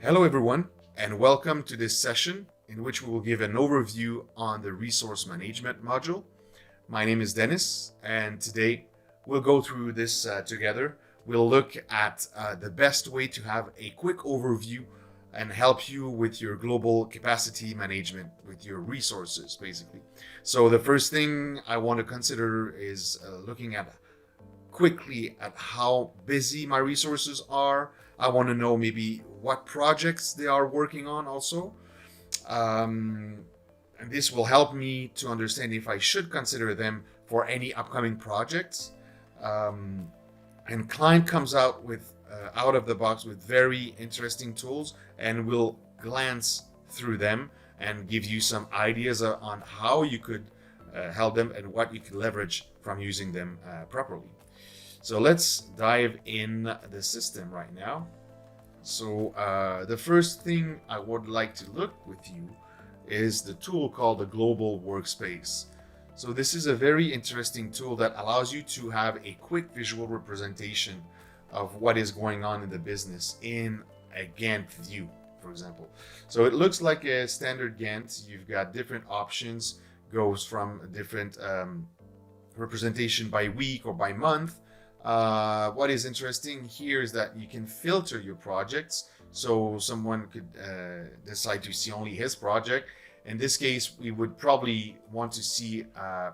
Hello everyone, and welcome to this session in which we will give an overview on the resource management module. My name is Dennis, and today we'll go through this together. We'll look at the best way to have a quick overview and help you with your global capacity management, with your resources, basically. So the first thing I want to consider is looking at quickly at how busy my resources are. I want to know maybe what projects they are working on also. And this will help me to understand if I should consider them for any upcoming projects. And client comes out with out of the box with very interesting tools, and we'll glance through them and give you some ideas on how you could help them and what you can leverage from using them properly. So let's dive in the system right now. So the first thing I would like to look with you is the tool called the Global Workspace. So this is a very interesting tool that allows you to have a quick visual representation of what is going on in the business in a Gantt view, for example. So it looks like a standard Gantt. You've got different options, goes from a different representation by week or by month. What is interesting here is that you can filter your projects. So someone could decide to see only his project. In this case, we would probably want to see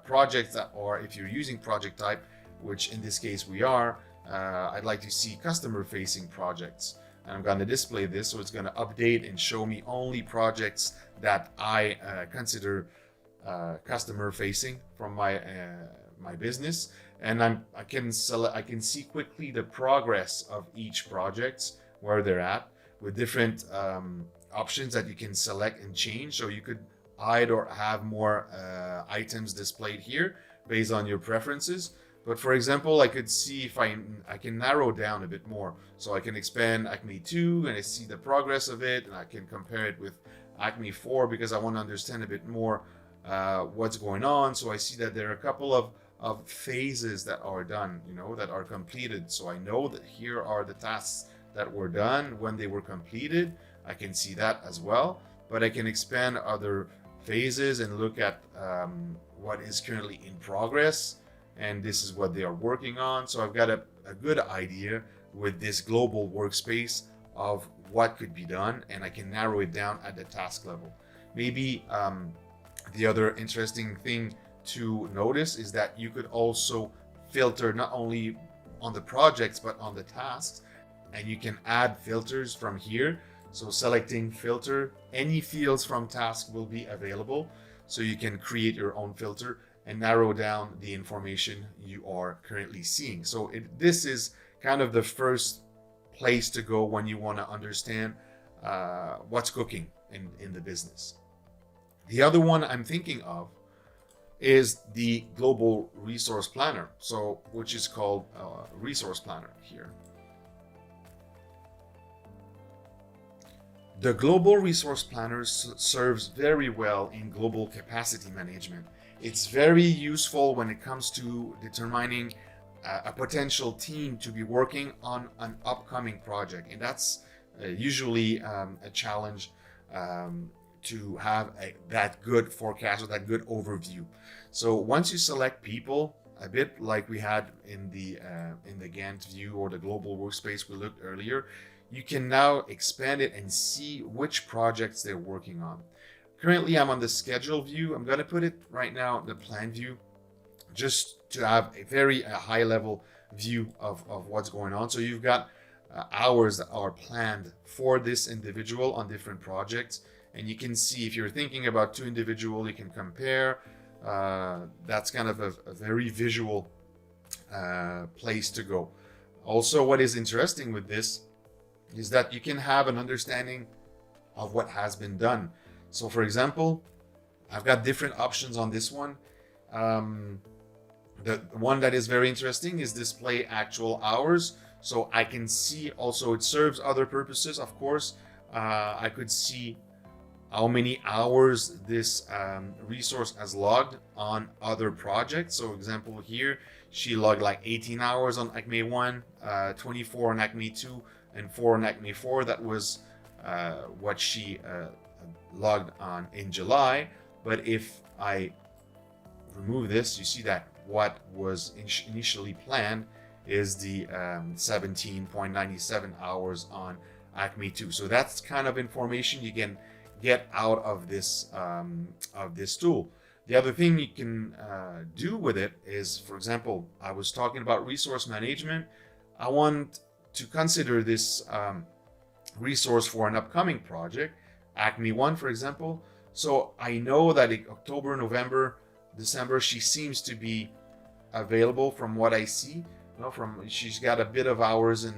projects that are, if you're using project type, which in this case we are, I'd like to see customer facing projects. And I'm going to display this, so it's going to update and show me only projects that I consider customer facing from my business. And I can see quickly the progress of each project, where they're at, with different options that you can select and change. So you could hide or have more items displayed here based on your preferences. But for example, I could see if I can narrow down a bit more. So I can expand Acme 2 and I see the progress of it, and I can compare it with Acme 4 because I want to understand a bit more what's going on. So I see that there are a couple of phases that are done, that are completed. So I know that here are the tasks that were done when they were completed. I can see that as well, but I can expand other phases and look at what is currently in progress, and this is what they are working on. So I've got a good idea with this global workspace of what could be done, and I can narrow it down at the task level. Maybe the other interesting thing to notice is that you could also filter not only on the projects but on the tasks, and you can add filters from here. So selecting filter, any fields from task will be available, so you can create your own filter and narrow down the information you are currently seeing. So this is kind of the first place to go when you want to understand what's cooking in the business. The other one I'm thinking of is the Global Resource Planner, which is called Resource Planner here. The Global Resource Planner serves very well in global capacity management. It's very useful when it comes to determining a potential team to be working on an upcoming project, and that's usually a challenge to have that good forecast or that good overview. So once you select people, a bit like we had in the Gantt view or the Global Workspace we looked earlier, you can now expand it and see which projects they're working on. Currently, I'm on the schedule view. I'm going to put it right now in the plan view, just to have a very high level view of what's going on. So you've got hours that are planned for this individual on different projects. And you can see if you're thinking about two individuals, you can compare. That's kind of a very visual place to go. Also, what is interesting with this is that you can have an understanding of what has been done. So for example, I've got different options on this one. The one that is very interesting is display actual hours. So I can see also it serves other purposes, of course. I could see how many hours this resource has logged on other projects. So example here, she logged like 18 hours on Acme 1, 24 on Acme 2, and 4 on Acme 4. That was what she logged on in July. But if I remove this, you see that what was initially planned is the 17.97 hours on Acme 2. So that's kind of information you can get out of this tool. The other thing you can do with it is, for example, I was talking about resource management. I want to consider this resource for an upcoming project, Acme 1, for example. So I know that in October, November, December, she seems to be available from what I see. You know, she's got a bit of hours in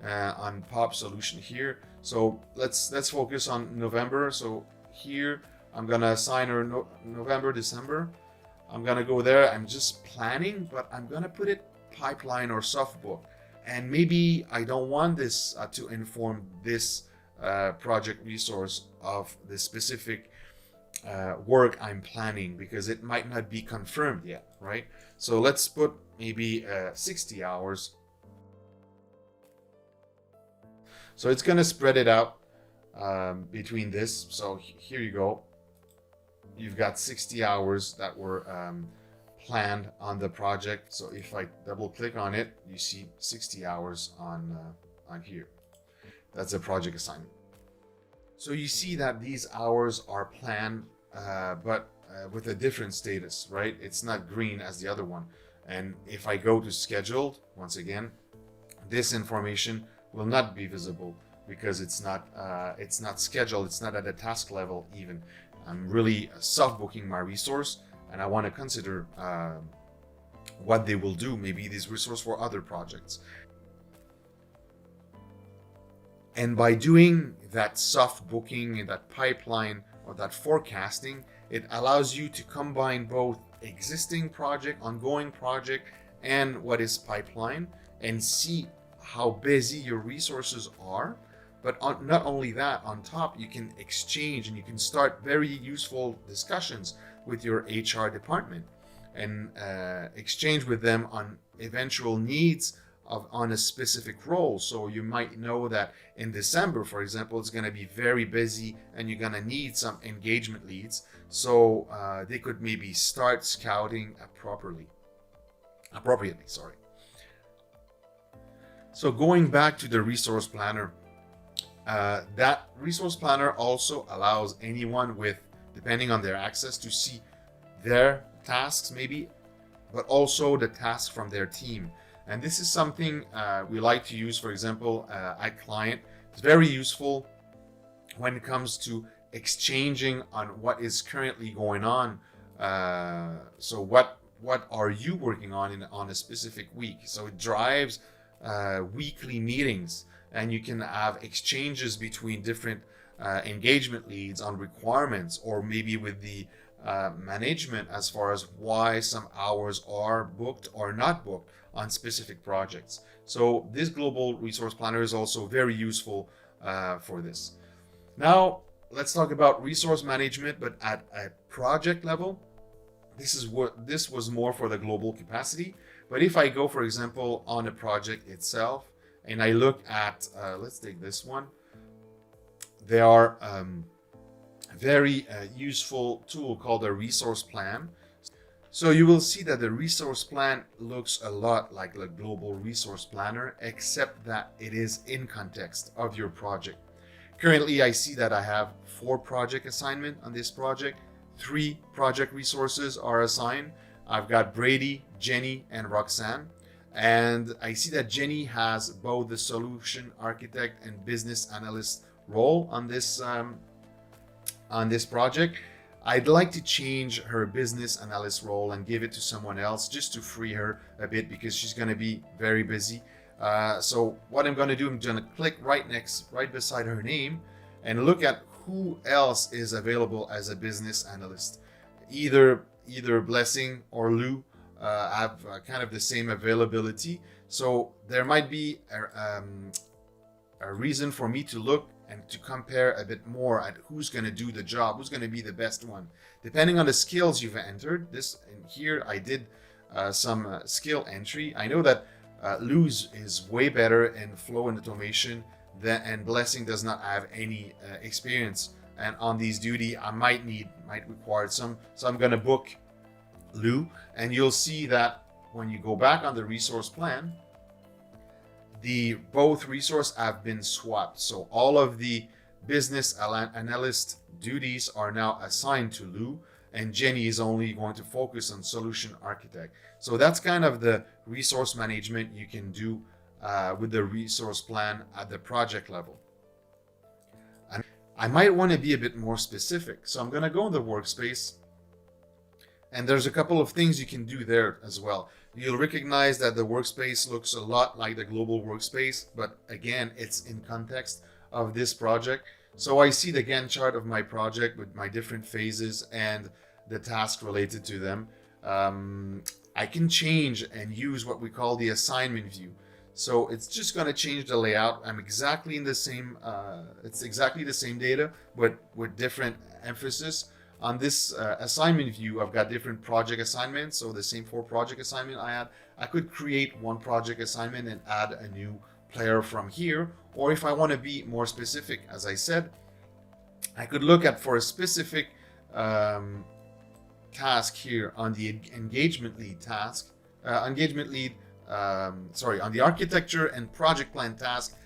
on Pop Solution here. So let's focus on November. So here I'm gonna assign her November, December. I'm gonna go there. I'm just planning, but I'm gonna put it pipeline or softbook. And maybe I don't want this to inform this project resource of the specific work I'm planning, because it might not be confirmed yet, right? So let's put maybe 60 hours. So it's going to spread it out between this. So here you go. You've got 60 hours that were planned on the project. So if I double click on it, you see 60 hours on here. That's a project assignment. So you see that these hours are planned, but with a different status, right? It's not green as the other one. And if I go to scheduled, once again, this information will not be visible because it's not scheduled. It's not at a task level even. I'm really soft booking my resource, and I want to consider what they will do, maybe this resource for other projects. And by doing that soft booking and that pipeline or that forecasting, it allows you to combine both existing project, ongoing project, and what is pipeline, and see how busy your resources are. But not only that, on top, you can exchange and you can start very useful discussions with your HR department and exchange with them on eventual needs on a specific role. So you might know that in December, for example, it's going to be very busy and you're going to need some engagement leads. So they could maybe start scouting appropriately. So going back to the resource planner, that resource planner also allows anyone with, depending on their access, to see their tasks maybe, but also the tasks from their team. And this is something we like to use, for example, at Client. It's very useful when it comes to exchanging on what is currently going on. So what are you working on a specific week? So it drives weekly meetings, and you can have exchanges between different engagement leads on requirements, or maybe with the management as far as why some hours are booked or not booked on specific projects. So this global resource planner is also very useful for this. Now let's talk about resource management, but at a project level. This was more for the global capacity. But if I go, for example, on a project itself, and I look at, let's take this one. There are a very useful tool called a resource plan. So you will see that the resource plan looks a lot like the global resource planner, except that it is in context of your project. Currently, I see that I have 4 project assignments on this project. 3 project resources are assigned. I've got Brady, Jenny, and Roxanne. And I see that Jenny has both the solution architect and business analyst role on this project. I'd like to change her business analyst role and give it to someone else just to free her a bit, because she's going to be very busy. So what I'm going to do, I'm going to click right beside her name and look at who else is available as a business analyst. Either Blessing or Lou have kind of the same availability. So there might be a reason for me to look and to compare a bit more at who's going to do the job, who's going to be the best one. Depending on the skills you've entered, this and here I did some skill entry. I know that Luz is way better in flow and automation and Blessing does not have any experience. And on these duty, I might require some. So I'm gonna book Lou, and you'll see that when you go back on the resource plan, both resource have been swapped. So all of the business analyst duties are now assigned to Lou, and Jenny is only going to focus on solution architect. So that's kind of the resource management you can do with the resource plan at the project level. And I might want to be a bit more specific. So I'm going to go in the workspace, and there's a couple of things you can do there as well. You'll recognize that the workspace looks a lot like the global workspace, but again, it's in context of this project. So I see the Gantt chart of my project with my different phases and the task related to them. I can change and use what we call the assignment view. So it's just going to change the layout. I'm exactly in the same, it's exactly the same data, but with different emphasis. On this assignment view, I've got different project assignments. So the same 4 project assignment I had, I could create one project assignment and add a new player from here. Or if I want to be more specific, as I said, I could look at for a specific task here on the engagement lead task, on the architecture and project plan task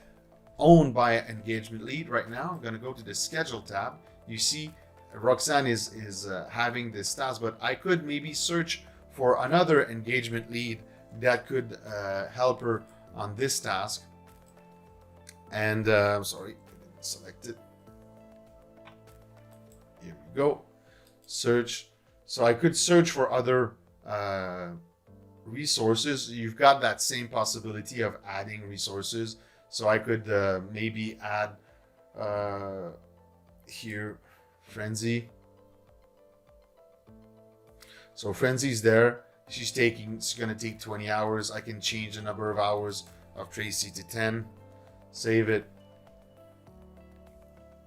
owned by an engagement lead. Right now, I'm going to go to the schedule tab. You see Roxanne is having this task, but I could maybe search for another engagement lead that could help her on this task. And sorry, I didn't select it. Here we go. Search. So I could search for other resources. You've got that same possibility of adding resources. So I could maybe add here Frenzy. So Frenzy's there. She's gonna take 20 hours. I can change the number of hours of Tracy to 10. Save it.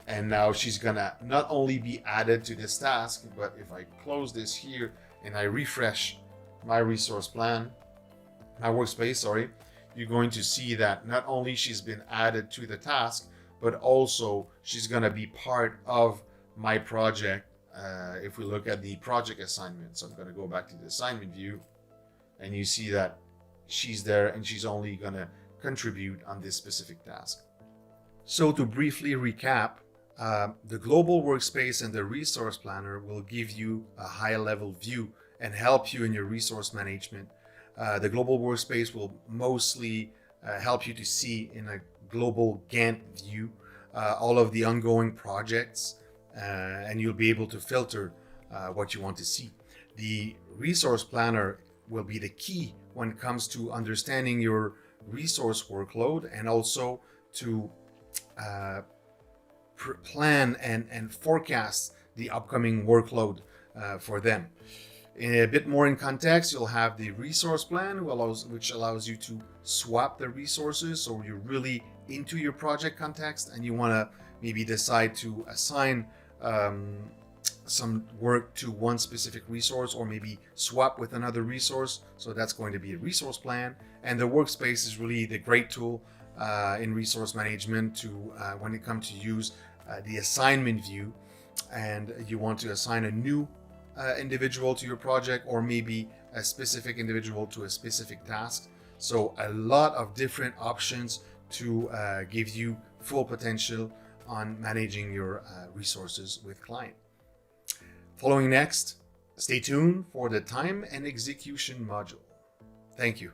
And now she's gonna not only be added to this task, but if I close this here and I refresh my resource plan, my workspace, sorry, you're going to see that not only she's been added to the task, but also she's gonna be part of my project. If we look at the project assignment, so I'm gonna go back to the assignment view, and you see that she's there and she's only gonna contribute on this specific task. So to briefly recap, the global workspace and the resource planner will give you a high level view and help you in your resource management. The global workspace will mostly help you to see in a global Gantt view all of the ongoing projects, and you'll be able to filter what you want to see. The resource planner will be the key when it comes to understanding your resource workload and also to plan and forecast the upcoming workload for them. In a bit more in context, you'll have the resource plan, which allows you to swap the resources. So you're really into your project context and you want to maybe decide to assign some work to one specific resource or maybe swap with another resource. So that's going to be a resource plan. And the workspace is really the great tool in resource management to when it comes to use the assignment view, and you want to assign a new individual to your project or maybe a specific individual to a specific task. So a lot of different options to give you full potential on managing your resources with client. Following next, stay tuned for the time and execution module. Thank you.